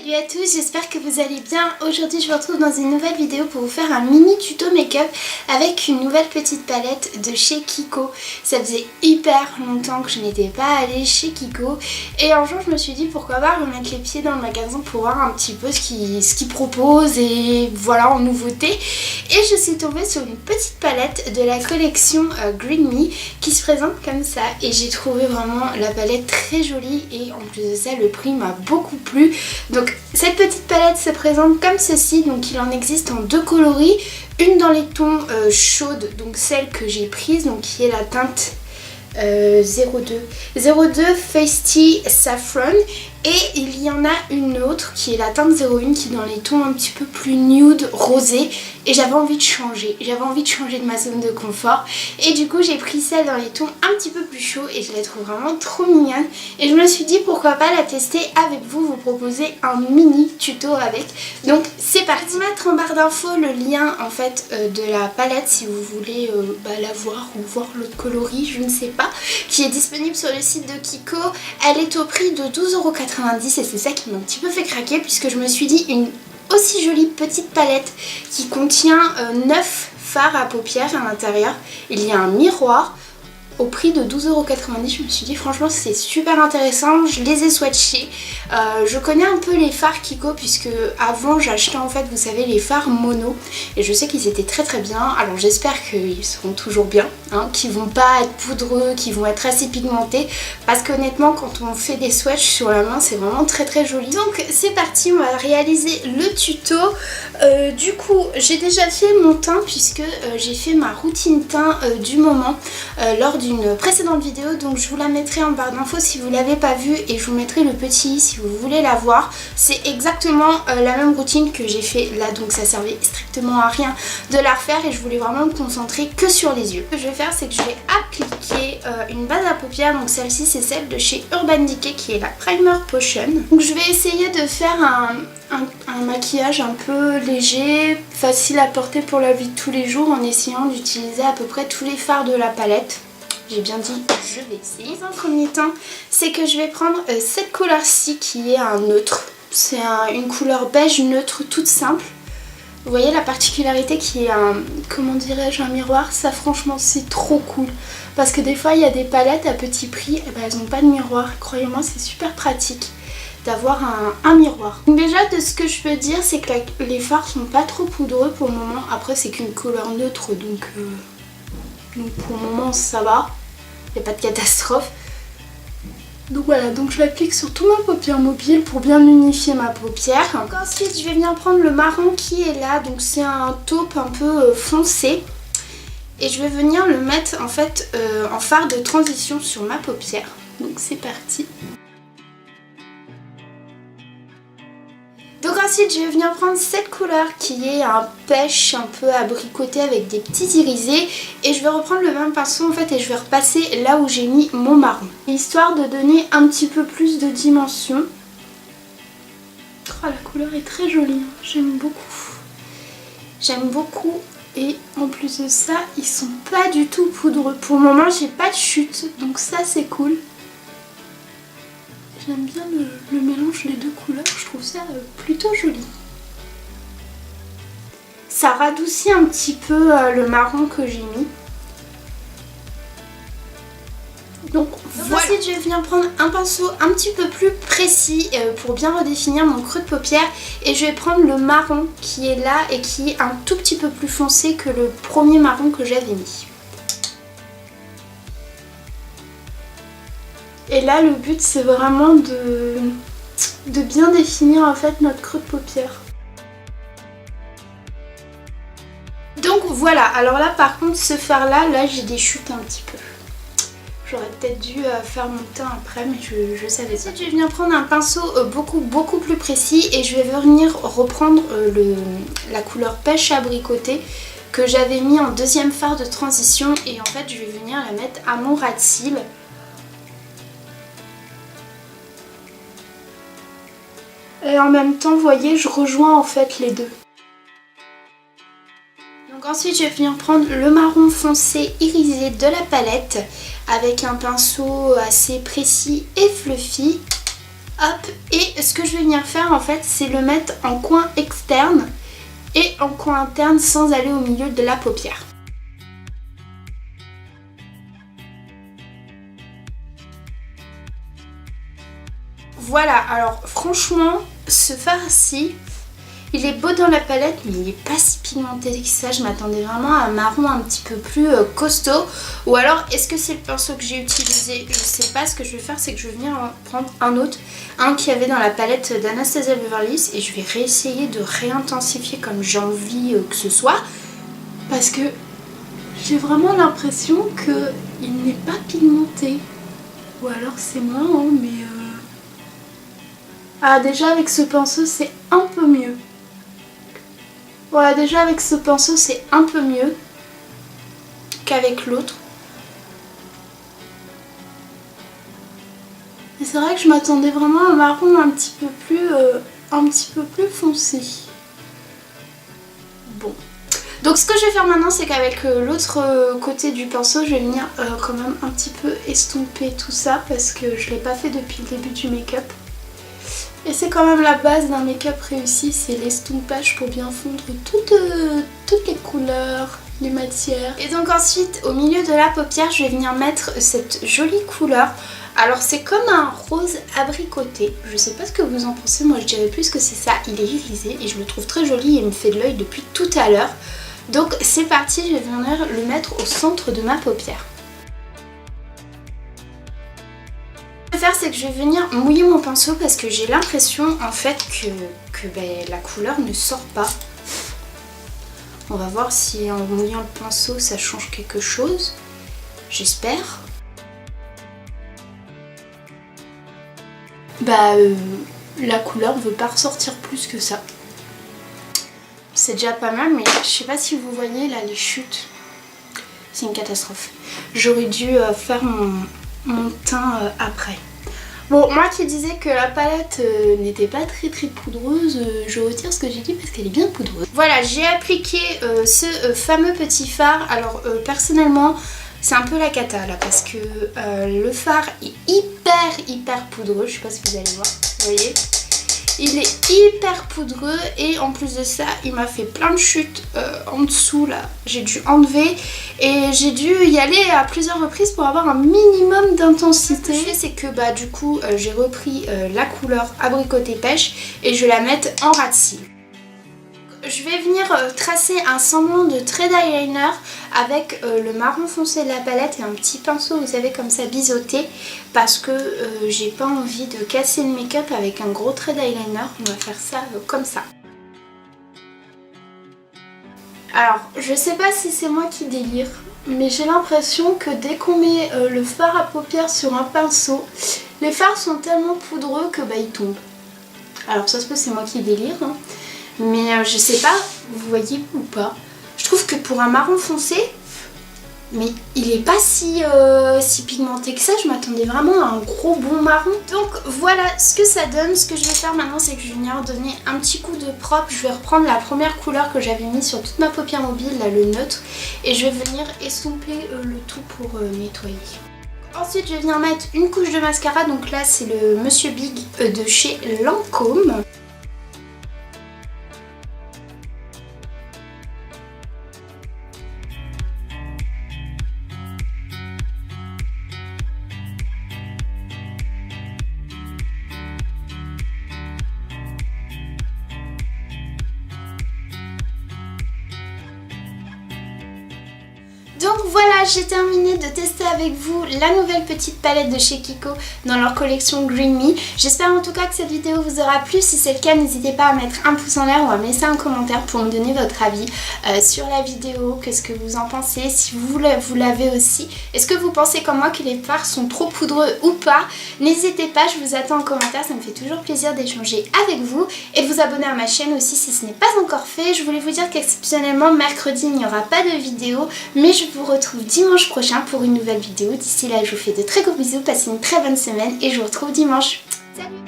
Salut à tous, j'espère que vous allez bien. Aujourd'hui je vous retrouve dans une nouvelle vidéo pour vous faire un mini tuto make-up avec une nouvelle petite palette de chez Kiko. Ça faisait hyper longtemps que je n'étais pas allée chez Kiko et un jour je me suis dit pourquoi pas remettre les pieds dans le magasin pour voir un petit peu ce qu'ils proposent et voilà en nouveauté. Et je suis tombée sur une petite palette de la collection Green Me qui se présente comme ça et j'ai trouvé vraiment la palette très jolie et en plus de ça le prix m'a beaucoup plu. Donc cette petite palette se présente comme ceci, donc il en existe en deux coloris, une dans les tons chaudes, donc celle que j'ai prise, donc qui est la teinte 02 Feisty Saffron, et il y en a une autre qui est la teinte 01 qui est dans les tons un petit peu plus nude, rosé, et j'avais envie de changer de ma zone de confort et du coup j'ai pris celle dans les tons un petit peu plus chauds et je la trouve vraiment trop mignonne et je me suis dit pourquoi pas la tester avec vous proposer un mini tuto avec. Donc c'est parti. Je vais mettre en barre d'infos le lien en fait de la palette si vous voulez la voir ou voir l'autre coloris, je ne sais pas, qui est disponible sur le site de Kiko. Elle est au prix de 12,90 € et c'est ça qui m'a un petit peu fait craquer puisque je me suis dit une aussi jolie petite palette qui contient 9 fards à paupières à l'intérieur. Il y a un miroir au prix de 12,90 €. Je me suis dit franchement c'est super intéressant, je les ai swatchés. Je connais un peu les fards Kiko puisque avant j'achetais en fait vous savez les fards mono et je sais qu'ils étaient très très bien. Alors j'espère qu'ils seront toujours bien, hein, qu'ils vont pas être poudreux, qu'ils vont être assez pigmentés parce qu'honnêtement quand on fait des swatchs sur la main c'est vraiment très très joli. Donc c'est parti, on va réaliser le tuto. Du coup j'ai déjà fait mon teint puisque j'ai fait ma routine teint du moment lors d'une précédente vidéo, donc je vous la mettrai en barre d'infos si vous l'avez pas vue et je vous mettrai le petit si vous voulez la voir. C'est exactement la même routine que j'ai fait là, donc ça servait strictement à rien de la refaire et je voulais vraiment me concentrer que sur les yeux. Ce que je vais faire c'est que je vais appliquer une base à paupières, donc celle-ci c'est celle de chez Urban Decay qui est la Primer Potion. Donc je vais essayer de faire un maquillage un peu léger, facile à porter pour la vie de tous les jours en essayant d'utiliser à peu près tous les fards de la palette. J'ai bien dit, je vais essayer. Dans un premier temps, c'est que je vais prendre cette couleur-ci qui est un neutre. C'est une couleur beige neutre toute simple. Vous voyez la particularité qui est un, comment dirais-je, un miroir. Ça franchement c'est trop cool. Parce que des fois il y a des palettes à petit prix, et ben, elles n'ont pas de miroir. Croyez-moi c'est super pratique d'avoir un miroir. Donc déjà de ce que je peux dire c'est que les fards sont pas trop poudreux pour le moment. Après c'est qu'une couleur neutre donc pour le moment ça va, il n'y a pas de catastrophe. Donc voilà, donc je l'applique sur tout ma paupière mobile pour bien unifier ma paupière. Donc ensuite je vais venir prendre le marron qui est là, donc c'est un taupe un peu foncé. Et je vais venir le mettre en fait en fard de transition sur ma paupière. Donc c'est parti. Donc ensuite je vais venir prendre cette couleur qui est un pêche un peu abricoté avec des petits irisés et je vais reprendre le même pinceau en fait et je vais repasser là où j'ai mis mon marron. Histoire de donner un petit peu plus de dimension. Oh, la couleur est très jolie, hein. J'aime beaucoup. J'aime beaucoup et en plus de ça ils sont pas du tout poudreux. Pour le moment j'ai pas de chute donc ça c'est cool. J'aime bien le mélange des deux couleurs, je trouve ça plutôt joli. Ça radoucit un petit peu le marron que j'ai mis. Donc voilà. Ensuite je vais venir prendre un pinceau un petit peu plus précis pour bien redéfinir mon creux de paupière. Et je vais prendre le marron qui est là et qui est un tout petit peu plus foncé que le premier marron que j'avais mis. Et là le but c'est vraiment de bien définir en fait notre creux de paupière. Donc voilà, alors là par contre ce fard là j'ai des chutes un petit peu. J'aurais peut-être dû faire mon teint après mais je savais ça. Je vais venir prendre un pinceau beaucoup plus précis et je vais venir reprendre la couleur pêche abricotée que j'avais mis en deuxième fard de transition et en fait je vais venir la mettre à mon ras de cils. Et en même temps, vous voyez, je rejoins en fait les deux. Donc ensuite, je vais venir prendre le marron foncé irisé de la palette avec un pinceau assez précis et fluffy. Hop, et ce que je vais venir faire en fait, c'est le mettre en coin externe et en coin interne sans aller au milieu de la paupière. Voilà, alors franchement, ce fard-ci, il est beau dans la palette, mais il n'est pas si pigmenté que ça. Je m'attendais vraiment à un marron un petit peu plus costaud. Ou alors, est-ce que c'est le pinceau que j'ai utilisé? Je sais pas. Ce que je vais faire, c'est que je vais venir prendre un autre. Un qu'il y avait dans la palette d'Anastasia Beverly Hills. Et je vais réessayer de réintensifier comme j'ai envie que ce soit. Parce que j'ai vraiment l'impression qu'il n'est pas pigmenté. Ou alors c'est moi, hein, mais... Ah, déjà avec ce pinceau, c'est un peu mieux. Voilà, déjà avec ce pinceau, c'est un peu mieux qu'avec l'autre. Et c'est vrai que je m'attendais vraiment à un marron un petit peu plus foncé. Bon. Donc ce que je vais faire maintenant, c'est qu'avec l'autre côté du pinceau, je vais venir quand même un petit peu estomper tout ça parce que je ne l'ai pas fait depuis le début du make-up. Et c'est quand même la base d'un make-up réussi, c'est l'estompage pour bien fondre toutes les couleurs, les matières. Et donc ensuite, au milieu de la paupière, je vais venir mettre cette jolie couleur. Alors c'est comme un rose abricoté, je sais pas ce que vous en pensez, moi je dirais plus que c'est ça, il est irisé et je le trouve très joli et il me fait de l'œil depuis tout à l'heure. Donc c'est parti, je vais venir le mettre au centre de ma paupière. Ce que je vais faire, c'est que je vais venir mouiller mon pinceau parce que j'ai l'impression en fait que la couleur ne sort pas. On va voir si en mouillant le pinceau ça change quelque chose, j'espère. La couleur ne veut pas ressortir plus que ça. C'est déjà pas mal, mais je sais pas si vous voyez là les chutes. C'est une catastrophe. J'aurais dû faire mon teint après. Bon, moi qui disais que la palette n'était pas très poudreuse, je retire ce que j'ai dit parce qu'elle est bien poudreuse. Voilà, j'ai appliqué ce fameux petit fard. Alors personnellement, c'est un peu la cata là parce que le fard est hyper poudreux. Je sais pas si vous allez voir, vous voyez. Il est hyper poudreux et en plus de ça, il m'a fait plein de chutes en dessous là. J'ai dû enlever et j'ai dû y aller à plusieurs reprises pour avoir un minimum d'intensité. Ce que je fais, c'est que du coup, j'ai repris la couleur abricoté pêche et je vais la mettre en ras de cils. Je vais venir tracer un semblant de trait d'eyeliner avec le marron foncé de la palette et un petit pinceau, vous savez, comme ça biseauté, parce que j'ai pas envie de casser le make-up avec un gros trait d'eyeliner. On va faire ça comme ça. Alors, je sais pas si c'est moi qui délire, mais j'ai l'impression que dès qu'on met le fard à paupières sur un pinceau, les fards sont tellement poudreux que ils tombent. Alors ça se peut, c'est moi qui délire, hein. Mais je sais pas, vous voyez ou pas. Je trouve que pour un marron foncé, mais il est pas si pigmenté que ça. Je m'attendais vraiment à un gros bon marron. Donc voilà ce que ça donne. Ce que je vais faire maintenant, c'est que je vais venir donner un petit coup de propre. Je vais reprendre la première couleur que j'avais mis sur toute ma paupière mobile, là, le neutre. Et je vais venir estomper le tout pour nettoyer. Ensuite, je vais venir mettre une couche de mascara. Donc là, c'est le Monsieur Big de chez Lancôme. Donc voilà, j'ai terminé de tester avec vous la nouvelle petite palette de chez Kiko dans leur collection Green Me. J'espère en tout cas que cette vidéo vous aura plu. Si c'est le cas, n'hésitez pas à mettre un pouce en l'air ou à me laisser un commentaire pour me donner votre avis sur la vidéo. Qu'est-ce que vous en pensez? Si vous l'avez aussi. Est-ce que vous pensez comme moi que les fards sont trop poudreux ou pas? N'hésitez pas, je vous attends en commentaire. Ça me fait toujours plaisir d'échanger avec vous et de vous abonner à ma chaîne aussi si ce n'est pas encore fait. Je voulais vous dire qu'exceptionnellement, mercredi, il n'y aura pas de vidéo, mais je vous retrouve dimanche prochain pour une nouvelle vidéo. D'ici là, je vous fais de très gros bisous, passez une très bonne semaine et je vous retrouve dimanche. Salut!